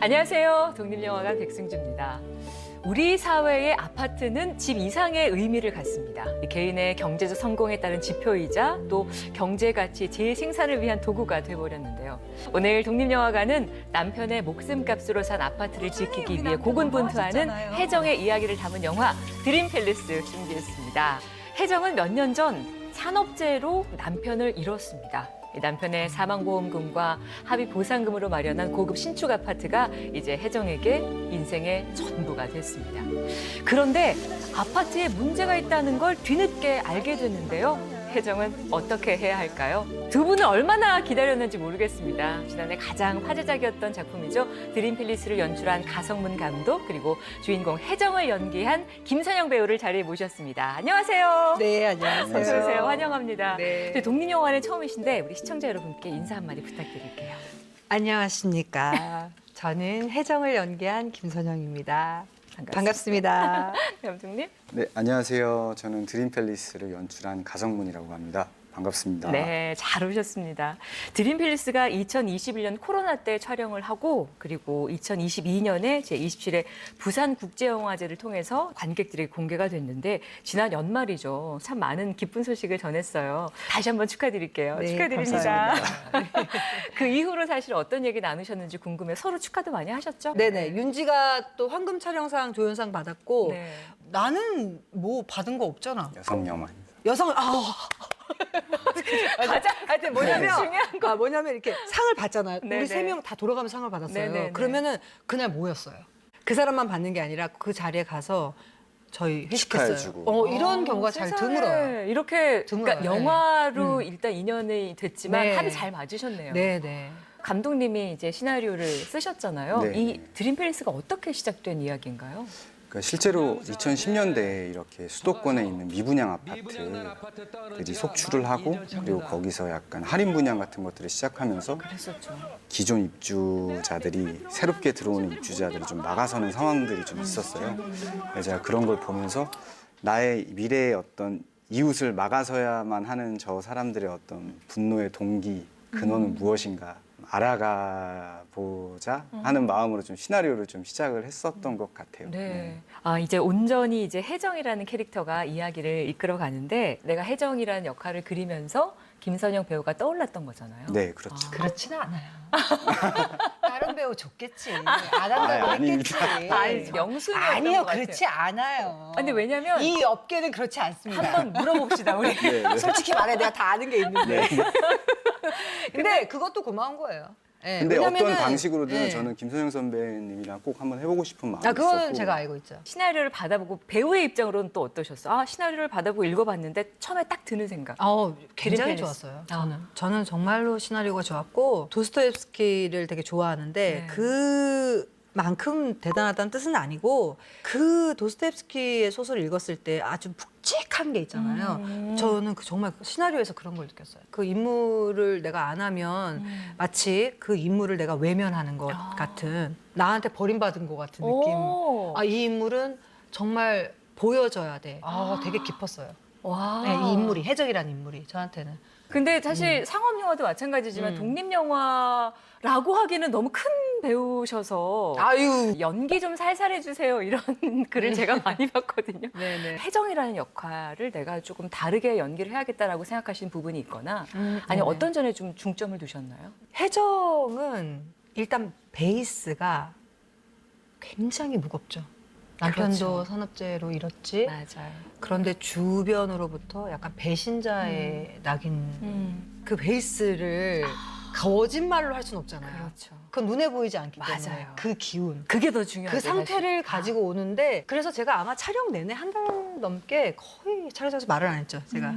안녕하세요. 독립영화관 백승주입니다. 우리 사회의 아파트는 집 이상의 의미를 갖습니다. 개인의 경제적 성공에 따른 지표이자 또 경제 가치 재생산을 위한 도구가 돼버렸는데요. 오늘 독립영화관은 남편의 목숨값으로 산 아파트를 지키기 위해 고군분투하는 혜정의 이야기를 담은 영화 드림팰리스 준비했습니다. 혜정은 몇 년 전 산업재해로 남편을 잃었습니다. 남편의 사망보험금과 합의 보상금으로 마련한 고급 신축 아파트가 이제 혜정에게 인생의 전부가 됐습니다. 그런데 아파트에 문제가 있다는 걸 뒤늦게 알게 됐는데요. 혜정은 어떻게 해야 할까요? 두 분은 얼마나 기다렸는지 모르겠습니다. 지난해 가장 화제작이었던 작품이죠. 드림팰리스를 연출한 가성문 감독 그리고 주인공 혜정을 연기한 김선영 배우를 자리에 모셨습니다. 안녕하세요. 네, 안녕하세요. 어서 오세요. 환영합니다. 네. 독립영화는 처음이신데 우리 시청자 여러분께 인사 한마디 부탁드릴게요. 안녕하십니까. 저는 혜정을 연기한 김선영입니다. 반갑습니다. 감독님. 네, 안녕하세요. 저는 드림팰리스를 연출한 가성문이라고 합니다. 반갑습니다. 네, 잘 오셨습니다. 드림팰리스가 2021년 코로나 때 촬영을 하고 그리고 2022년에 제27회 부산국제영화제를 통해서 관객들에게 공개가 됐는데 지난 연말이죠. 참 많은 기쁜 소식을 전했어요. 다시 한번 축하드릴게요. 네, 축하드립니다. 그 이후로 사실 어떤 얘기 나누셨는지 궁금해요. 서로 축하도 많이 하셨죠? 네네. 윤지가 또 황금 촬영상, 조연상 받았고 네. 나는 뭐 받은 거 없잖아. 여성 영화. 여성 가장 하여튼 뭐냐면 중요한 거. 뭐냐면 이렇게 상을 받잖아요. 네네. 우리 세 명 다 돌아가면 상을 받았어요. 네네네. 그러면은 그날 모였어요. 그 사람만 받는 게 아니라 그 자리에 가서 저희 회식했어요. 축하해주고. 이런 경우가 잘 세상에. 드물어요. 이렇게 드물어요. 그러니까 영화로 네. 일단 인연이 됐지만 네. 합이 잘 맞으셨네요. 네네. 감독님이 이제 시나리오를 쓰셨잖아요. 네. 이 드림팰리스가 어떻게 시작된 이야기인가요? 그러니까 실제로 2010년대에 이렇게 수도권에 있는 미분양 아파트들이 속출을 하고 그리고 거기서 약간 할인 분양 같은 것들을 시작하면서 그랬었죠. 기존 입주자들이 새롭게 들어오는 입주자들이 좀 막아서는 상황들이 좀 있었어요. 그래서 제가 그런 걸 보면서 나의 미래의 어떤 이웃을 막아서야만 하는 저 사람들의 어떤 분노의 동기, 근원은 무엇인가 알아가보자 하는 마음으로 좀 시나리오를 좀 시작을 했었던 것 같아요. 네. 아, 이제 온전히 이제 혜정이라는 캐릭터가 이야기를 이끌어 가는데 내가 혜정이라는 역할을 그리면서 김선영 배우가 떠올랐던 거잖아요. 네, 그렇죠. 그렇지는 않아요. 다른 배우 좋겠지. 안 한다고 했겠지. 아니, 명순이었던 아니요, 것 같아요. 그렇지 않아요. 근데 왜냐면 이 업계는 그렇지 않습니다. 한번 물어봅시다, 우리. 네, 네. 솔직히 말해, 내가 다 아는 게 있는데. 네. 근데 그것도 고마운 거예요. 네, 근데 왜냐면은- 어떤 방식으로든 네. 저는 김선영 선배님이랑 꼭 한번 해보고 싶은 마음이 그거는 있었고 제가 알고 있죠. 시나리오를 받아보고 배우의 입장으로는 또 어떠셨어요? 아, 시나리오를 받아보고 읽어봤는데 처음에 딱 드는 생각. 굉장히 드림팰리스. 좋았어요. 아. 저는 정말로 시나리오가 좋았고 도스토옙스키를 되게 좋아하는데 네. 그만큼 대단하다는 뜻은 아니고 그 도스토옙스키의 소설을 읽었을 때 아주 묵직한 게 있잖아요. 저는 정말 시나리오에서 그런 걸 느꼈어요. 그 인물을 내가 안 하면 마치 그 인물을 내가 외면하는 것 같은 나한테 버림받은 것 같은 느낌. 오. 이 인물은 정말 보여져야 돼. 되게 깊었어요. 와. 네, 이 인물이 혜정이라는 인물이 저한테는. 근데 사실 상업 영화도 마찬가지지만 독립 영화라고 하기는 너무 큰 배우셔서 아유. 연기 좀 살살 해주세요 이런 글을 제가 많이 봤거든요. 네네. 혜정이라는 역할을 내가 조금 다르게 연기를 해야겠다라고 생각하시는 부분이 있거나 아니 네네. 어떤 점에 좀 중점을 두셨나요? 혜정은 일단 베이스가 굉장히 무겁죠. 남편도 그렇죠. 산업재해로 잃었지. 맞아요. 그런데 주변으로부터 약간 배신자의 낙인 그 베이스를 거짓말로 할 수는 없잖아요. 그렇죠. 그건 눈에 보이지 않기 때문에 맞아요. 그 기운. 그게 더 중요하죠. 그 상태를 사실. 가지고 오는데 그래서 제가 아마 촬영 내내 한 달 넘게 거의 촬영장에서 말을 안 했죠. 제가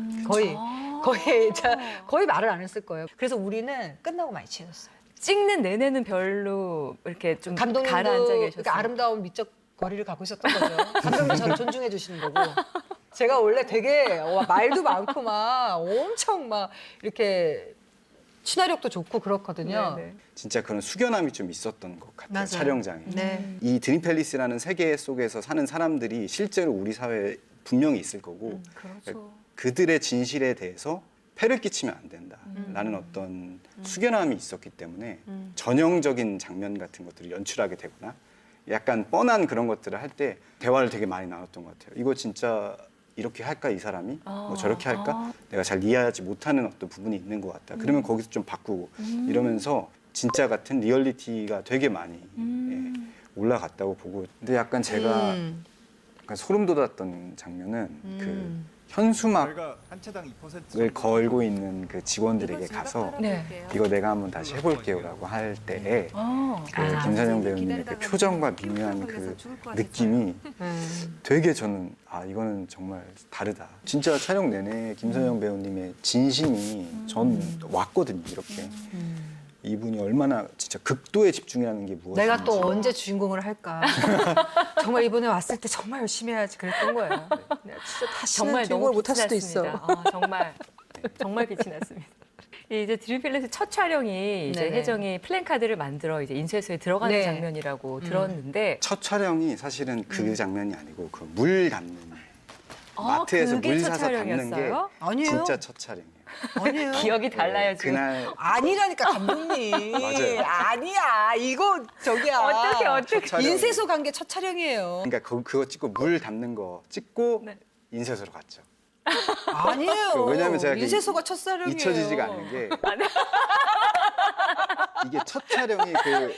거의 말을 안 했을 거예요. 그래서 우리는 끝나고 많이 친해졌어요. 찍는 내내는 별로 이렇게 좀 감독님도 가라앉아 계셨어요. 그러니까 아름다운 미적 거리를 갖고 있었던 거죠. 감독님 저를 존중해 주시는 거고. 제가 원래 되게 말도 많고 막 엄청 막 이렇게 친화력도 좋고 그렇거든요. 네네. 진짜 그런 숙연함이 좀 있었던 것 같아요. 맞아요. 촬영장에. 네. 이 드림팰리스라는 세계 속에서 사는 사람들이 실제로 우리 사회에 분명히 있을 거고 그렇죠. 그들의 진실에 대해서 폐를 끼치면 안 된다라는 어떤 숙연함이 있었기 때문에 전형적인 장면 같은 것들을 연출하게 되거나 약간 뻔한 그런 것들을 할 때 대화를 되게 많이 나눴던 것 같아요. 이거 진짜 이렇게 할까 이 사람이? 뭐 저렇게 할까? 내가 잘 이해하지 못하는 어떤 부분이 있는 것 같다. 그러면 거기서 좀 바꾸고 이러면서 진짜 같은 리얼리티가 되게 많이 예, 올라갔다고 보고. 근데 약간 제가 약간 소름 돋았던 장면은 그 현수막을 저희가 한 채당 2% 걸고 있는 그 직원들에게 가서 네. 이거 내가 한번 다시 해볼게요라고 할 때에 그 아, 김선영 배우님의 그 표정과 미묘한 그 느낌이 되게 저는 아 이거는 정말 다르다. 진짜 촬영 내내 김선영 배우님의 진심이 전 왔거든요. 이렇게 이분이 얼마나 진짜 극도에 집중하는 게 무엇인지. 내가 또 언제 주인공을 할까? 정말 이번에 왔을 때 정말 열심히 해야지 그랬던 거예요. 내가 진짜 다시는 정말 주인공을 너무 못할 빛이 수도 있어. 났습니다. 정말 빛이 났습니다. 이제 드림필렛의 첫 촬영이 이제 네네. 혜정이 플랜카드를 만들어 이제 인쇄소에 들어가는 네. 장면이라고 들었는데 첫 촬영이 사실은 그 장면이 아니고 그 물 담는 마트에서 그게 물 첫 사서 담는 게 촬영이었어요? 아니에요. 진짜 첫 촬영이에요. 아니에요. 기억이 달라요 지금. 그날 아니라니까 감독님. 맞아요. 아니야. 이거 저기야. 어떻게 첫 촬영. 인쇄소 간 게 첫 촬영이에요. 그러니까 그거 찍고 물 담는 거 찍고 네. 인쇄소로 갔죠. 아니에요. 왜냐면 제가 그 인쇄소가 첫 촬영이에요. 잊혀지지가 않는 게 이게 첫 촬영이 그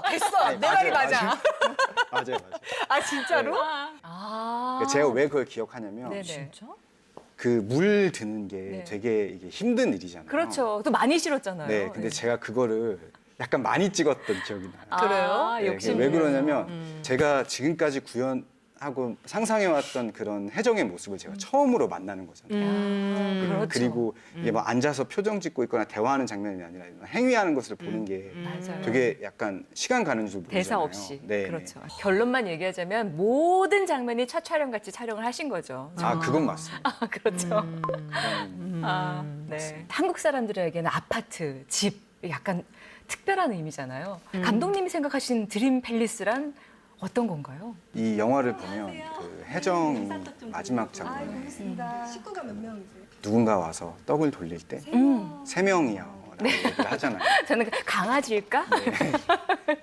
됐어. 아니, 내 말이 맞아. 맞아요. 아 진짜로? 아. 제가 왜 그걸 기억하냐면 네네. 진짜? 그 물 드는 게 네. 되게 이게 힘든 일이잖아요. 그렇죠. 또 많이 실었잖아요. 네, 근데 제가 그거를 약간 많이 찍었던 기억이 나요. 그래요? 네, 욕심. 왜 그러냐면 제가 지금까지 구현하고 상상해왔던 그런 혜정의 모습을 제가 처음으로 만나는 거잖아요. 그렇죠. 그리고 이게 뭐 앉아서 표정 짓고 있거나 대화하는 장면이 아니라 행위하는 것을 보는 게 맞아요. 되게 약간 시간 가는 줄 모르잖아요. 대사 없이. 네, 그렇죠. 네. 결론만 얘기하자면 모든 장면이 첫 촬영 같이 촬영을 하신 거죠. 아, 그건 맞습니다. 아, 그렇죠. 그건 아, 네. 한국 사람들에게는 아파트, 집 약간 특별한 의미잖아요. 감독님이 생각하신 드림 팰리스란 어떤 건가요? 이 영화를 보면 그 혜정이 마지막 장면에 식구가 몇 명이세요? 누군가 와서 떡을 돌릴 때 세 명이요. 라고 얘기를 하잖아요. 저는 강아지일까?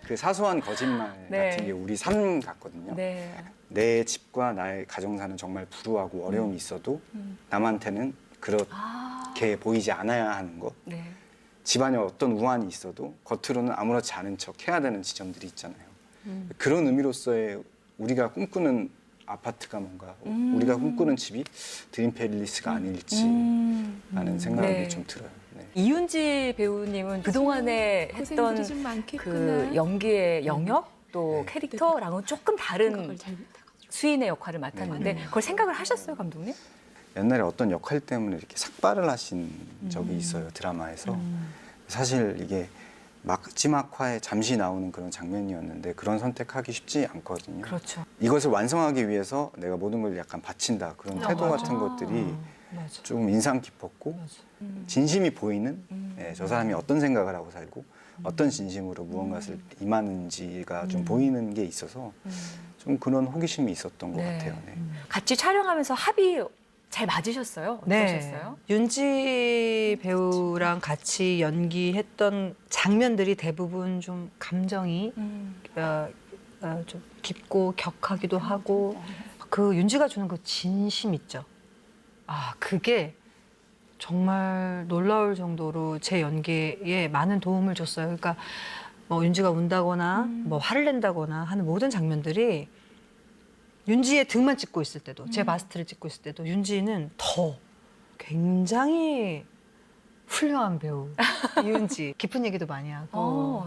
그 사소한 거짓말 네. 같은 게 우리 삶 같거든요. 네. 내 집과 나의 가정사는 정말 불우하고 어려움이 있어도 남한테는 그렇게 보이지 않아야 하는 것. 네. 집안에 어떤 우환이 있어도 겉으로는 아무렇지 않은 척 해야 되는 지점들이 있잖아요. 그런 의미로서의 우리가 꿈꾸는 아파트가 뭔가 우리가 꿈꾸는 집이 드림 팰리스가 아닐지라는 생각이 네. 좀 들어요. 네. 이윤지 배우님은 그동안에 했던 고생들이 좀 많겠구나. 그 연기의 영역 또 네. 캐릭터랑은 조금 다른 생각을 잘 못해가지고. 수인의 역할을 맡았는데 네. 그걸 생각을 하셨어요, 감독님? 옛날에 어떤 역할 때문에 이렇게 삭발을 하신 적이 있어요, 드라마에서. 사실 이게 마지막화에 잠시 나오는 그런 장면이었는데 그런 선택하기 쉽지 않거든요. 그렇죠. 이것을 완성하기 위해서 내가 모든 걸 약간 바친다 그런 태도 맞아. 같은 것들이 맞아. 좀 인상 깊었고 진심이 보이는 네, 저 사람이 어떤 생각을 하고 살고 어떤 진심으로 무언가를 임하는지가 좀 보이는 게 있어서 좀 그런 호기심이 있었던 것 네. 같아요. 네. 같이 촬영하면서 합이 잘 맞으셨어요? 어떠셨어요? 윤지 배우랑 같이 연기했던 장면들이 대부분 좀 감정이 좀 깊고 격하기도 하고 그 윤지가 주는 그 진심 있죠. 아 그게 정말 놀라울 정도로 제 연기에 많은 도움을 줬어요. 그러니까 뭐 윤지가 운다거나 뭐 화를 낸다거나 하는 모든 장면들이 윤지의 등만 찍고 있을 때도 제 마스트를 찍고 있을 때도 윤지는 더 굉장히 훌륭한 배우 이윤지 깊은 얘기도 많이 하고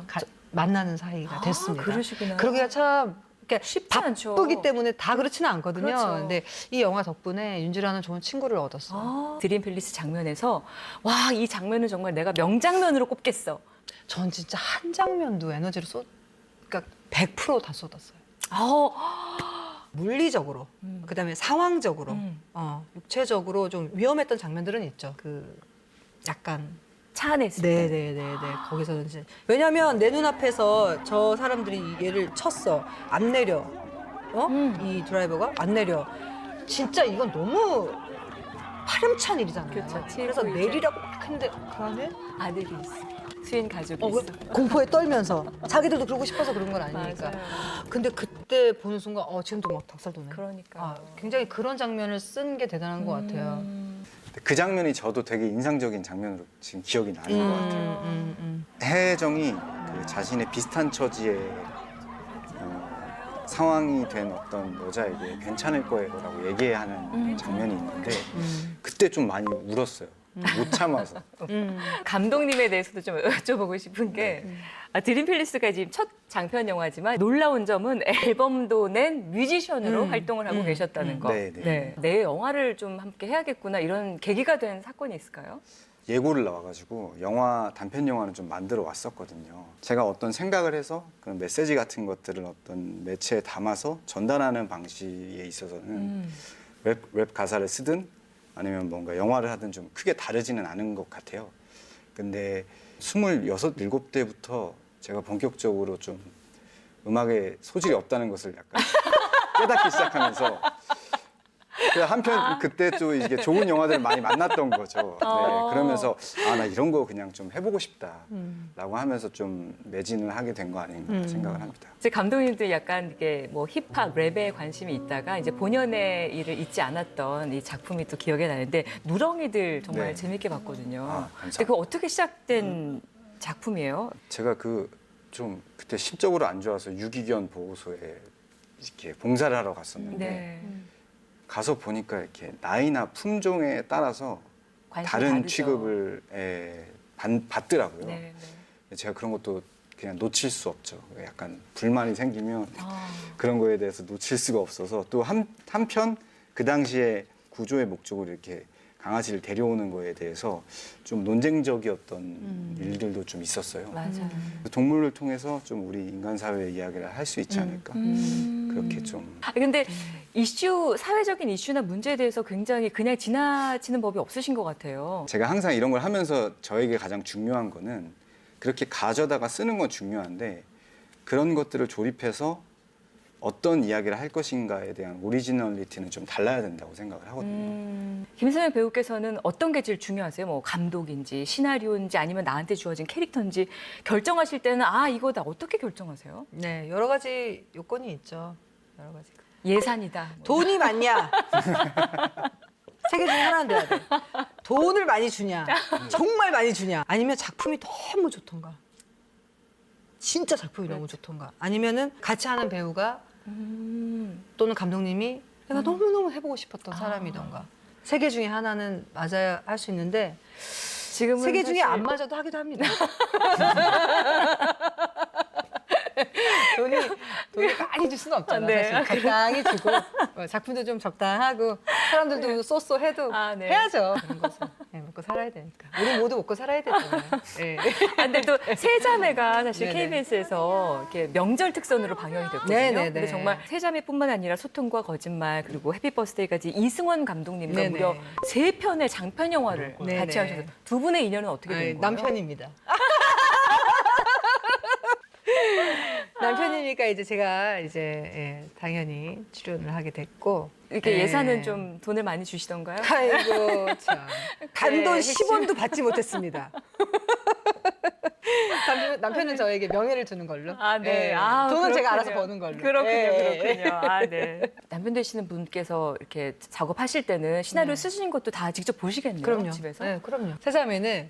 만나는 사이가 됐습니다. 그러시구나. 그러기가 참 이렇게 쉽지 않죠. 바쁘기 때문에 다 그렇지는 않거든요. 그렇죠. 근데 이 영화 덕분에 윤지라는 좋은 친구를 얻었어요. 드림 팰리스 장면에서 와, 이 장면은 정말 내가 명장면으로 꼽겠어. 전 진짜 한 장면도 에너지를 그러니까 100%다 쏟았어요. 물리적으로, 그다음에 상황적으로, 육체적으로 좀 위험했던 장면들은 있죠. 그 약간 차 안에 있을 때. 네네네네 거기서는 이제 왜냐하면 내 눈앞에서 저 사람들이 얘를 쳤어 안 내려 이 드라이버가 안 내려 진짜 이건 너무 파렴치한 일이잖아요. 그렇죠. 그래서 이제 내리라고 막 했는데 그 안에 아들이 있어. 수인 가족이 그 있어. 공포에 떨면서 자기들도 그러고 싶어서 그런 건 아니니까. 맞아요. 근데 그때 보는 순간 지금도 막 닭살 돋네. 그러니까. 굉장히 그런 장면을 쓴 게 대단한 것 같아요. 그 장면이 저도 되게 인상적인 장면으로 지금 기억이 나는 것 같아요. 혜정이 그 자신의 비슷한 처지에 상황이 된 어떤 여자에게 괜찮을 거예요라고 얘기하는 장면이 있는데 그때 좀 많이 울었어요. 못 참아서. 감독님에 대해서도 좀 여쭤보고 싶은 게 드림 필리스가 지금 첫 장편 영화지만 놀라운 점은 앨범도 낸 뮤지션으로 활동을 하고 계셨다는 거. 네, 네. 내 영화를 좀 함께 해야겠구나 이런 계기가 된 사건이 있을까요? 예고를 나와가지고 단편 영화는 좀 만들어 왔었거든요. 제가 어떤 생각을 해서 그런 메시지 같은 것들을 어떤 매체에 담아서 전달하는 방식에 있어서는 랩 가사를 쓰든 아니면 뭔가 영화를 하든 좀 크게 다르지는 않은 것 같아요. 근데 26, 7대부터 제가 본격적으로 좀 음악에 소질이 없다는 것을 약간 깨닫기 시작하면서 한편 그때 좀 이게 좋은 영화들을 많이 만났던 거죠. 네, 그러면서 나 이런 거 그냥 좀 해보고 싶다라고 하면서 좀 매진을 하게 된 거 아닌가 생각을 합니다. 이제 감독님도 약간 이게 뭐 힙합 랩에 관심이 있다가 이제 본연의 일을 잊지 않았던 이 작품이 또 기억에 나는데 누렁이들 정말 네. 재밌게 봤거든요. 감사합니다. 근데 그거 어떻게 시작된 작품이에요? 제가 좀 그때 심적으로 안 좋아서 유기견 보호소에 이렇게 봉사를 하러 갔었는데 네. 가서 보니까 이렇게 나이나 품종에 따라서 관심이 다른 다르죠. 취급을 받더라고요. 네, 네. 제가 그런 것도 그냥 놓칠 수 없죠. 약간 불만이 생기면 아. 그런 거에 대해서 놓칠 수가 없어서 또 한편 그 당시에 구조의 목적으로 이렇게 강아지를 데려오는 거에 대해서 좀 논쟁적이었던 일들도 좀 있었어요. 맞아요. 동물을 통해서 좀 우리 인간 사회의 이야기를 할 수 있지 않을까. 그렇게 좀. 근데 사회적인 이슈나 문제에 대해서 굉장히 그냥 지나치는 법이 없으신 것 같아요. 제가 항상 이런 걸 하면서 저에게 가장 중요한 거는 그렇게 가져다가 쓰는 건 중요한데 그런 것들을 조립해서 어떤 이야기를 할 것인가에 대한 오리지널리티는 좀 달라야 된다고 생각을 하거든요. 김선영 배우께서는 어떤 게 제일 중요하세요? 뭐 감독인지 시나리오인지 아니면 나한테 주어진 캐릭터인지 결정하실 때는 이거다 어떻게 결정하세요? 네, 여러 가지 요건이 있죠. 여러 가지. 예산이다. 뭐. 돈이 많냐? 세 개 중에 하나는 돼야 돼. 돈을 많이 주냐? 정말 많이 주냐? 아니면 작품이 너무 좋던가? 진짜 작품이 너무 좋던가? 아니면은 같이 하는 배우가 또는 감독님이 내가 너무너무 해보고 싶었던 사람이던가? 세 개 중에 하나는 맞아야 할 수 있는데 지금은 세 개 중에 사실 안 맞아도 하기도 합니다. 돈이 많이 줄 수는 없잖아. 네. 사실 적당히 주고 작품도 좀 적당하고 사람들도 쏘쏘해도 네. 해야죠. 그런 것을 먹고 살아야 되니까. 우리 모두 먹고 살아야 되잖아요. 네. 근데 또 세자매가 사실 네네. KBS에서 이렇게 명절 특선으로 방영이 됐거든요. 네네네. 근데 정말 세자매뿐만 아니라 소통과 거짓말 그리고 해피버스데이까지 이승원 감독님과 네네. 무려 3편의 장편 영화를 네네. 같이 하셔서 두 분의 인연은 어떻게 된 거예요? 남편입니다. 남편이니까 이제 제가 당연히 출연을 하게 됐고 이렇게 네. 예산은 좀 돈을 많이 주시던가요? 아이고 참 단돈 네, 10원도 받지 못했습니다. 남편은 저에게 명예를 주는 걸로. 네. 돈은 제가 그렇군요. 알아서 버는 걸로. 그렇군요, 예. 그렇군요. 네. 남편 되시는 분께서 이렇게 작업하실 때는 시나리오 네. 쓰신 것도 다 직접 보시겠네요, 그럼요. 집에서. 네, 그럼요. 세자매는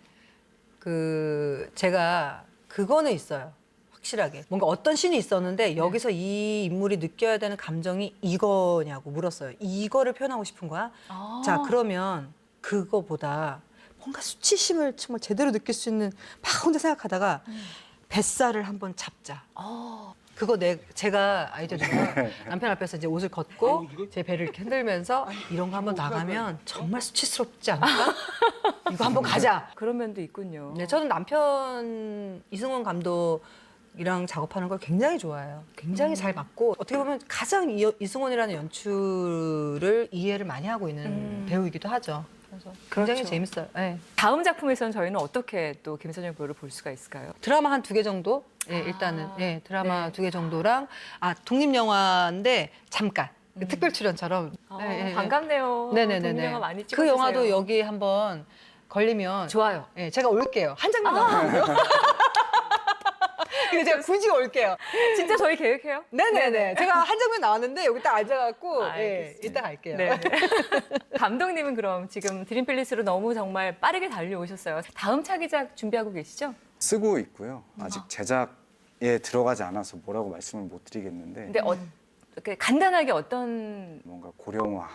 제가 그거는 있어요. 확실하게 뭔가 어떤 신이 있었는데 여기서 이 인물이 느껴야 되는 감정이 이거냐고 물었어요. 이거를 표현하고 싶은 거야? 자, 그러면 그거보다 뭔가 수치심을 정말 제대로 느낄 수 있는 막 혼자 생각하다가 뱃살을 한번 잡자. 그거 제가 아이디어 주면 남편 앞에서 이제 옷을 걷고 제 배를 이렇게 흔들면서 이런 거 한번 나가면 정말 수치스럽지 않을까? 이거 한번 가자. 그런 면도 있군요. 네, 저는 남편 이승원 감독이랑 작업하는 걸 굉장히 좋아해요. 굉장히 잘 맞고 어떻게 보면 가장 이승원이라는 연출을 이해를 많이 하고 있는 배우이기도 하죠. 그래서 굉장히 그렇죠. 재밌어요. 네. 다음 작품에서는 저희는 어떻게 또 김선영 배우를 볼 수가 있을까요? 드라마 한 2개 정도? 예, 일단은 드라마 네. 2개 정도랑 독립 영화인데 잠깐 특별 출연처럼. 반갑네요. 네네네네. 동료 영화 많이 그 찍어주세요. 영화도 여기 한번 걸리면 좋아요. 네, 제가 올게요. 한 장면 나오고요. 근데 제가 굳이 올게요. 진짜 저희 계획해요? 네네네. 제가 한 장면 나왔는데 여기 딱 앉아갖고 알겠습니다. 이따 갈게요. 네. 감독님은 그럼 지금 드림필리스로 너무 정말 빠르게 달려오셨어요. 다음 차기작 준비하고 계시죠? 쓰고 있고요. 아직 제작에 들어가지 않아서 뭐라고 말씀을 못 드리겠는데 근데 이렇게 간단하게 어떤 뭔가 고령화.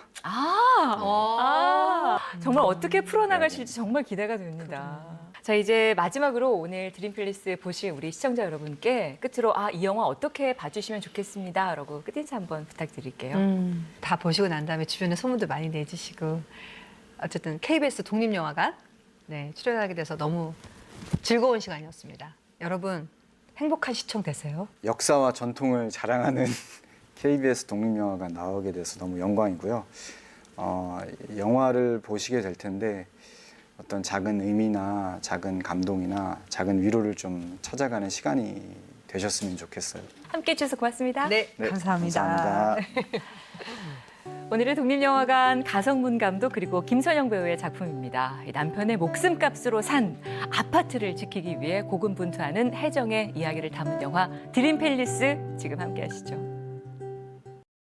정말 어떻게 풀어나가실지 정말 기대가 됩니다. 자, 이제 마지막으로 오늘 드림필리스 보실 우리 시청자 여러분께 끝으로 이 영화 어떻게 봐주시면 좋겠습니다. 라고 끝인사 한번 부탁드릴게요. 다 보시고 난 다음에 주변에 소문도 많이 내주시고 어쨌든 KBS 독립영화관 출연하게 돼서 너무 즐거운 시간이었습니다. 여러분 행복한 시청 되세요. 역사와 전통을 자랑하는 KBS 독립영화가 나오게 돼서 너무 영광이고요. 영화를 보시게 될 텐데 어떤 작은 의미나 작은 감동이나 작은 위로를 좀 찾아가는 시간이 되셨으면 좋겠어요. 함께 해주셔서 고맙습니다. 네, 네, 감사합니다. 감사합니다. 오늘의 독립영화관 가성문 감독 그리고 김선영 배우의 작품입니다. 남편의 목숨값으로 산 아파트를 지키기 위해 고군분투하는 혜정의 이야기를 담은 영화 드림팰리스 지금 함께 하시죠.